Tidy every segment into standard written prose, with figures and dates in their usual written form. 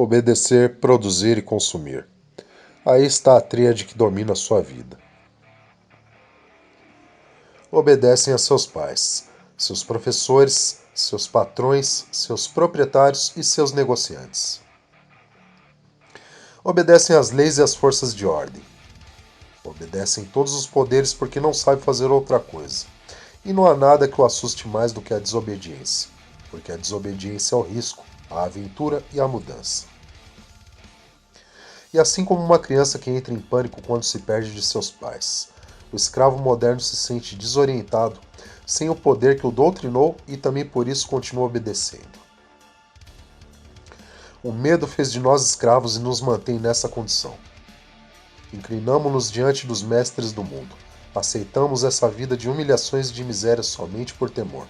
Obedecer, produzir e consumir. Aí está a tríade que domina a sua vida. Obedecem a seus pais, seus professores, seus patrões, seus proprietários e seus negociantes. Obedecem às leis e às forças de ordem. Obedecem todos os poderes porque não sabe fazer outra coisa. E não há nada que o assuste mais do que a desobediência, porque a desobediência é o risco, a aventura e a mudança. E assim como uma criança que entra em pânico quando se perde de seus pais, o escravo moderno se sente desorientado, sem o poder que o doutrinou e também por isso continua obedecendo. O medo fez de nós escravos e nos mantém nessa condição. Inclinamo-nos diante dos mestres do mundo. Aceitamos essa vida de humilhações e de miséria somente por temor.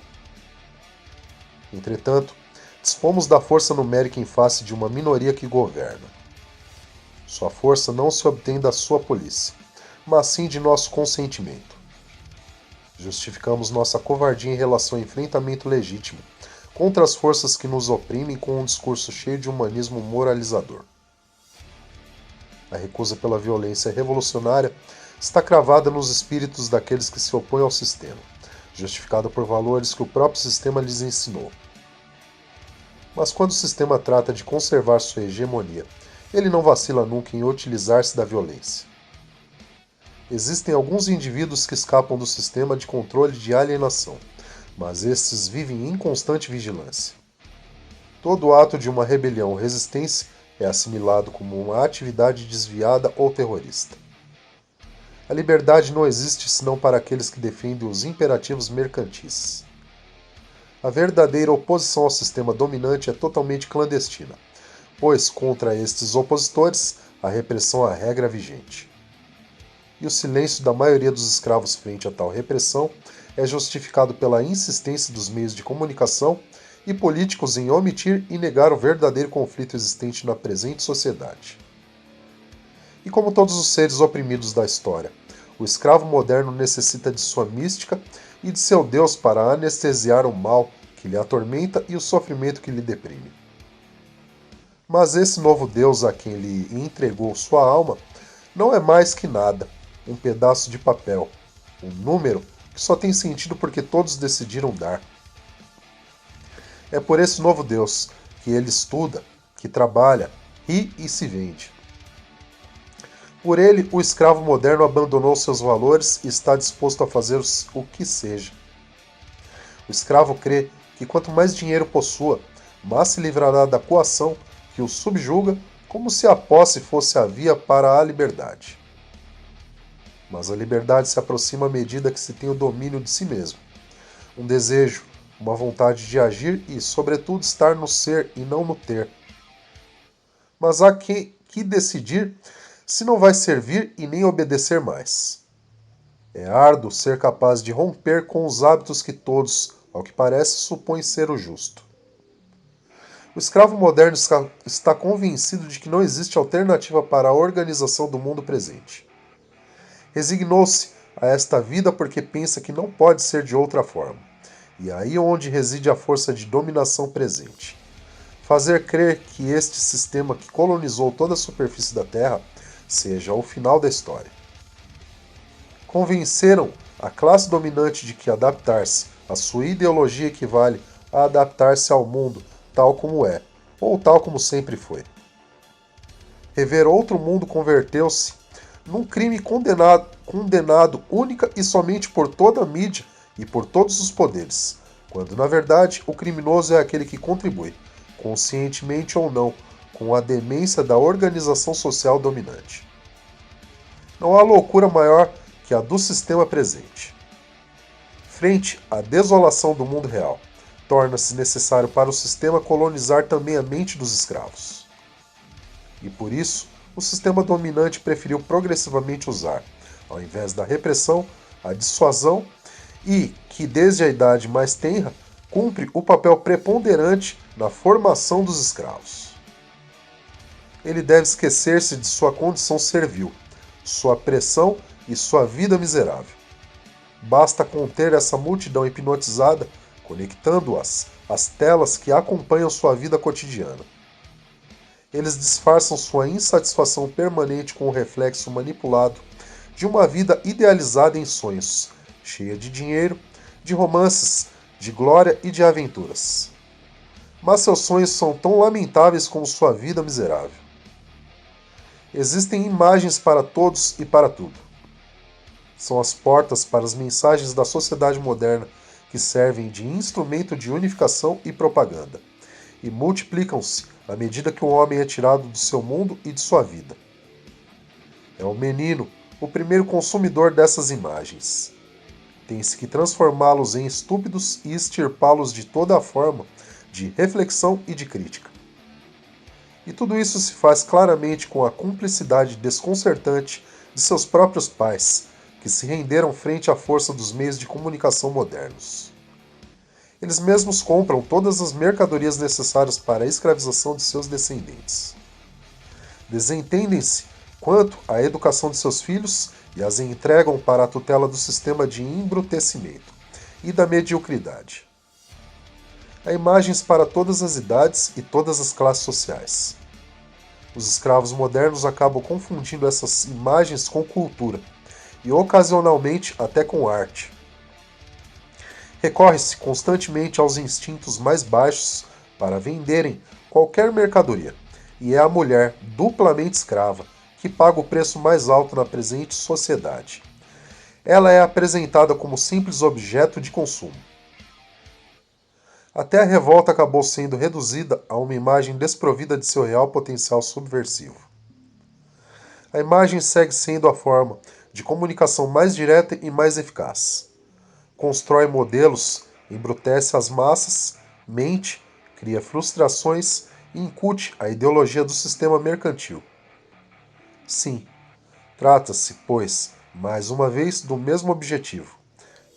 Entretanto, dispomos da força numérica em face de uma minoria que governa. Sua força não se obtém da sua polícia, mas sim de nosso consentimento. Justificamos nossa covardia em relação ao enfrentamento legítimo contra as forças que nos oprimem com um discurso cheio de humanismo moralizador. A recusa pela violência revolucionária está cravada nos espíritos daqueles que se opõem ao sistema, justificada por valores que o próprio sistema lhes ensinou. Mas quando o sistema trata de conservar sua hegemonia, ele não vacila nunca em utilizar-se da violência. Existem alguns indivíduos que escapam do sistema de controle de alienação, mas estes vivem em constante vigilância. Todo ato de uma rebelião ou resistência é assimilado como uma atividade desviada ou terrorista. A liberdade não existe senão para aqueles que defendem os imperativos mercantis. A verdadeira oposição ao sistema dominante é totalmente clandestina, pois contra estes opositores a repressão é a regra vigente. E o silêncio da maioria dos escravos frente a tal repressão é justificado pela insistência dos meios de comunicação e políticos em omitir e negar o verdadeiro conflito existente na presente sociedade. E como todos os seres oprimidos da história, o escravo moderno necessita de sua mística e de seu Deus para anestesiar o mal que lhe atormenta e o sofrimento que lhe deprime. Mas esse novo Deus a quem lhe entregou sua alma não é mais que nada, um pedaço de papel, um número que só tem sentido porque todos decidiram dar. É por esse novo Deus que ele estuda, que trabalha, ri e se vende. Por ele, o escravo moderno abandonou seus valores e está disposto a fazer o que seja. O escravo crê que quanto mais dinheiro possua, mais se livrará da coação que o subjuga, como se a posse fosse a via para a liberdade. Mas a liberdade se aproxima à medida que se tem o domínio de si mesmo. Um desejo, uma vontade de agir e, sobretudo, estar no ser e não no ter. Mas há que decidir se não vai servir e nem obedecer mais. É árduo ser capaz de romper com os hábitos que todos, ao que parece, supõem ser o justo. O escravo moderno está convencido de que não existe alternativa para a organização do mundo presente. Resignou-se a esta vida porque pensa que não pode ser de outra forma. E é aí onde reside a força de dominação presente. Fazer crer que este sistema que colonizou toda a superfície da Terra seja o final da história. Convenceram a classe dominante de que adaptar-se à sua ideologia equivale a adaptar-se ao mundo tal como é, ou tal como sempre foi. Rever outro mundo converteu-se num crime condenado única e somente por toda a mídia e por todos os poderes, quando na verdade o criminoso é aquele que contribui, conscientemente ou não, com a demência da organização social dominante. Não há loucura maior que a do sistema presente. Frente à desolação do mundo real, torna-se necessário para o sistema colonizar também a mente dos escravos. E por isso, o sistema dominante preferiu progressivamente usar, ao invés da repressão, a dissuasão e, que desde a idade mais tenra, cumpre o papel preponderante na formação dos escravos. Ele deve esquecer-se de sua condição servil, sua pressão e sua vida miserável. Basta conter essa multidão hipnotizada, conectando-as às telas que acompanham sua vida cotidiana. Eles disfarçam sua insatisfação permanente com o reflexo manipulado de uma vida idealizada em sonhos, cheia de dinheiro, de romances, de glória e de aventuras. Mas seus sonhos são tão lamentáveis como sua vida miserável. Existem imagens para todos e para tudo. São as portas para as mensagens da sociedade moderna que servem de instrumento de unificação e propaganda, e multiplicam-se à medida que o homem é tirado do seu mundo e de sua vida. É o menino o primeiro consumidor dessas imagens. Tem-se que transformá-los em estúpidos e extirpá-los de toda a forma de reflexão e de crítica. E tudo isso se faz claramente com a cumplicidade desconcertante de seus próprios pais, que se renderam frente à força dos meios de comunicação modernos. Eles mesmos compram todas as mercadorias necessárias para a escravização de seus descendentes. Desentendem-se quanto à educação de seus filhos e as entregam para a tutela do sistema de embrutecimento e da mediocridade. Há imagens para todas as idades e todas as classes sociais. Os escravos modernos acabam confundindo essas imagens com cultura e ocasionalmente até com arte. Recorre-se constantemente aos instintos mais baixos para venderem qualquer mercadoria, e é a mulher duplamente escrava que paga o preço mais alto na presente sociedade. Ela é apresentada como simples objeto de consumo. Até a revolta acabou sendo reduzida a uma imagem desprovida de seu real potencial subversivo. A imagem segue sendo a forma de comunicação mais direta e mais eficaz. Constrói modelos, embrutece as massas, mente, cria frustrações e incute a ideologia do sistema mercantil. Sim, trata-se, pois, mais uma vez, do mesmo objetivo: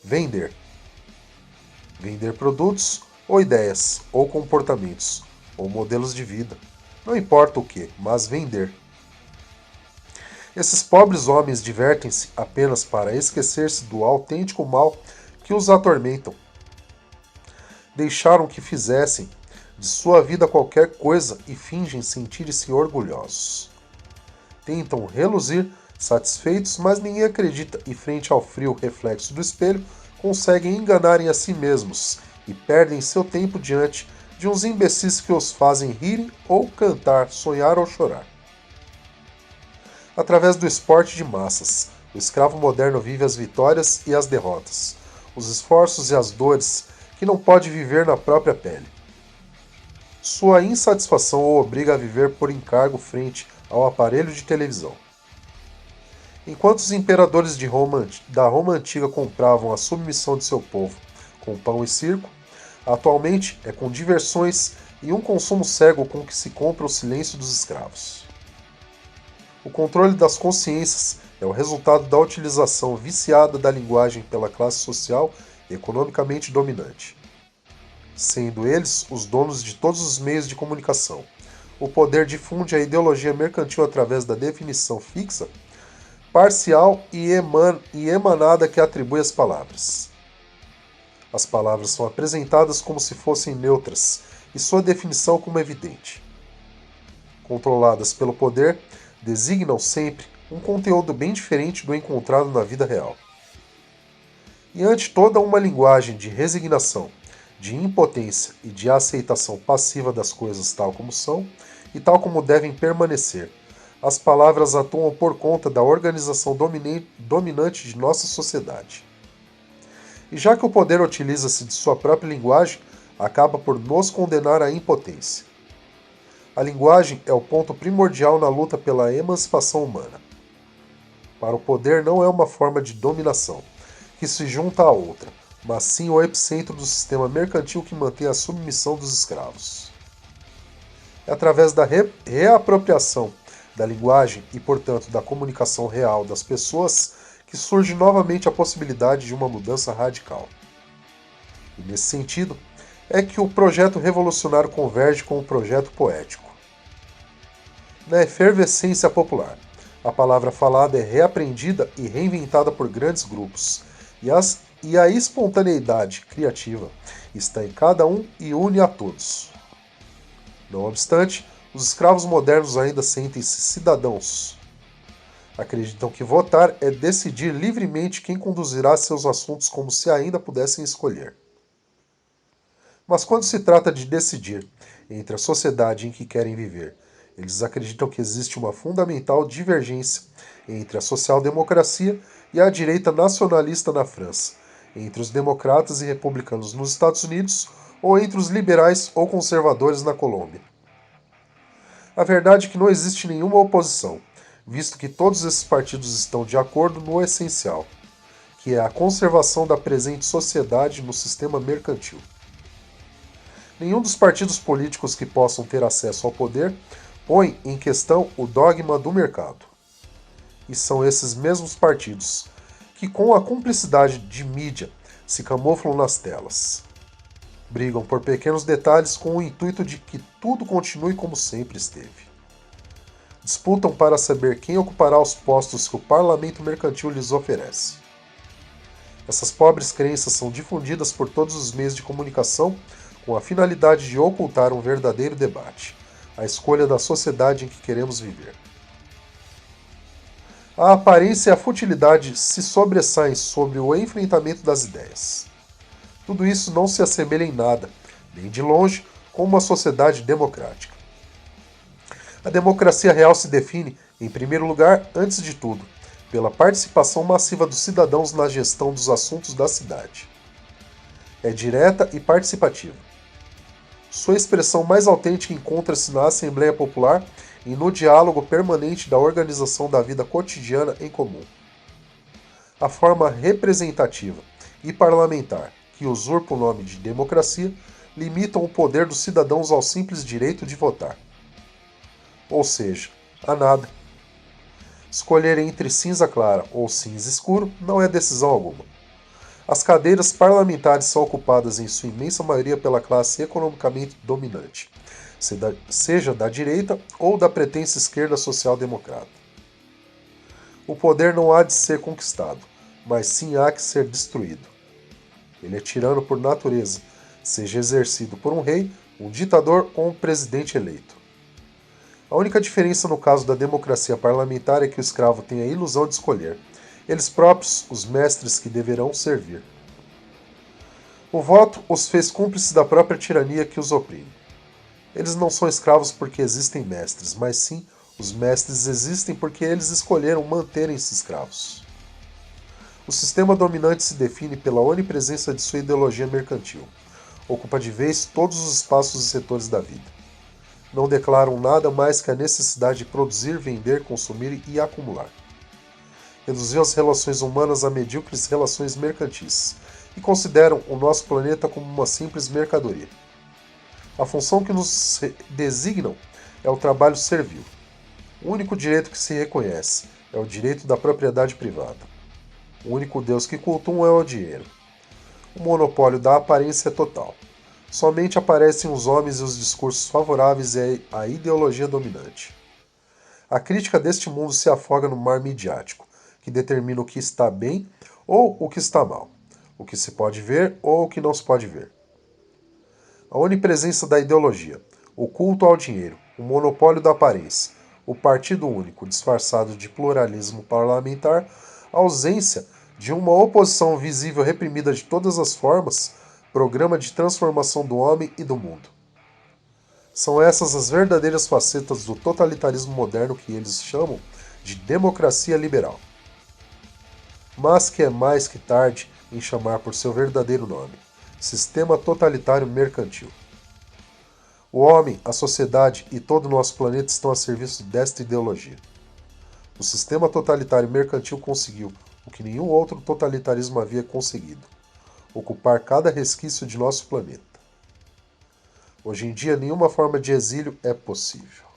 vender. Vender produtos, ou ideias, ou comportamentos, ou modelos de vida. Não importa o que, mas vender. Esses pobres homens divertem-se apenas para esquecer-se do autêntico mal que os atormentam. Deixaram que fizessem de sua vida qualquer coisa e fingem sentir-se orgulhosos. Tentam reluzir satisfeitos, mas ninguém acredita e, frente ao frio reflexo do espelho, conseguem enganarem a si mesmos e perdem seu tempo diante de uns imbecis que os fazem rir ou cantar, sonhar ou chorar. Através do esporte de massas, o escravo moderno vive as vitórias e as derrotas, os esforços e as dores que não pode viver na própria pele. Sua insatisfação o obriga a viver por encargo frente ao aparelho de televisão. Enquanto os imperadores da Roma antiga compravam a submissão de seu povo com pão e circo, atualmente é com diversões e um consumo cego com que se compra o silêncio dos escravos. O controle das consciências é o resultado da utilização viciada da linguagem pela classe social e economicamente dominante. Sendo eles os donos de todos os meios de comunicação, o poder difunde a ideologia mercantil através da definição fixa, parcial e emanada que atribui às palavras. As palavras são apresentadas como se fossem neutras e sua definição como evidente. Controladas pelo poder, designam sempre um conteúdo bem diferente do encontrado na vida real. E ante toda uma linguagem de resignação, de impotência e de aceitação passiva das coisas tal como são e tal como devem permanecer, as palavras atuam por conta da organização dominante de nossa sociedade. E já que o poder utiliza-se de sua própria linguagem, acaba por nos condenar à impotência. A linguagem é o ponto primordial na luta pela emancipação humana. Para o poder não é uma forma de dominação, que se junta a outra, mas sim o epicentro do sistema mercantil que mantém a submissão dos escravos. É através da reapropriação da linguagem e, portanto, da comunicação real das pessoas que surge novamente a possibilidade de uma mudança radical. E nesse sentido, é que o projeto revolucionário converge com o projeto poético. Na efervescência popular, a palavra falada é reaprendida e reinventada por grandes grupos, e a espontaneidade criativa está em cada um e une a todos. Não obstante, Os escravos modernos ainda sentem-se cidadãos. Acreditam que votar é decidir livremente quem conduzirá seus assuntos como se ainda pudessem escolher. Mas quando se trata de decidir entre a sociedade em que querem viver, eles acreditam que existe uma fundamental divergência entre a social-democracia e a direita nacionalista na França, entre os democratas e republicanos nos Estados Unidos ou entre os liberais ou conservadores na Colômbia. A verdade é que não existe nenhuma oposição, visto que todos esses partidos estão de acordo no essencial, que é a conservação da presente sociedade no sistema mercantil. Nenhum dos partidos políticos que possam ter acesso ao poder põe em questão o dogma do mercado. E são esses mesmos partidos que, com a cumplicidade de mídia, se camuflam nas telas. Brigam por pequenos detalhes com o intuito de que tudo continue como sempre esteve. Disputam para saber quem ocupará os postos que o parlamento mercantil lhes oferece. Essas pobres crenças são difundidas por todos os meios de comunicação com a finalidade de ocultar um verdadeiro debate, a escolha da sociedade em que queremos viver. A aparência e a futilidade se sobressaem sobre o enfrentamento das ideias. Tudo isso não se assemelha em nada, nem de longe, com uma sociedade democrática. A democracia real se define, em primeiro lugar, antes de tudo, pela participação massiva dos cidadãos na gestão dos assuntos da cidade. É direta e participativa. Sua expressão mais autêntica encontra-se na Assembleia Popular e no diálogo permanente da organização da vida cotidiana em comum. A forma representativa e parlamentar, que usurpa o nome de democracia, limitam o poder dos cidadãos ao simples direito de votar. Ou seja, a nada. Escolher entre cinza clara ou cinza escuro não é decisão alguma. As cadeiras parlamentares são ocupadas em sua imensa maioria pela classe economicamente dominante, seja da direita ou da pretensa esquerda social-democrata. O poder não há de ser conquistado, mas sim há que ser destruído. Ele é tirano por natureza, seja exercido por um rei, um ditador ou um presidente eleito. A única diferença no caso da democracia parlamentar é que o escravo tem a ilusão de escolher, eles próprios os mestres que deverão servir. O voto os fez cúmplices da própria tirania que os oprime. Eles não são escravos porque existem mestres, mas sim os mestres existem porque eles escolheram manterem-se escravos. O sistema dominante se define pela onipresença de sua ideologia mercantil. Ocupa de vez todos os espaços e setores da vida. Não declaram nada mais que a necessidade de produzir, vender, consumir e acumular. Reduziu as relações humanas a medíocres relações mercantis e consideram o nosso planeta como uma simples mercadoria. A função que nos designam é o trabalho servil. O único direito que se reconhece é o direito da propriedade privada. O único Deus que cultuam é o dinheiro. O monopólio da aparência é total. Somente aparecem os homens e os discursos favoráveis à ideologia dominante. A crítica deste mundo se afoga no mar midiático, que determina o que está bem ou o que está mal, o que se pode ver ou o que não se pode ver. A onipresença da ideologia, o culto ao dinheiro, o monopólio da aparência, o partido único disfarçado de pluralismo parlamentar, a ausência de uma oposição visível reprimida de todas as formas, programa de transformação do homem e do mundo. São essas as verdadeiras facetas do totalitarismo moderno que eles chamam de democracia liberal. Mas que é mais que tarde em chamar por seu verdadeiro nome, sistema totalitário mercantil. O homem, a sociedade e todo o nosso planeta estão a serviço desta ideologia. O sistema totalitário mercantil conseguiu o que nenhum outro totalitarismo havia conseguido: ocupar cada resquício de nosso planeta. Hoje em dia, nenhuma forma de exílio é possível.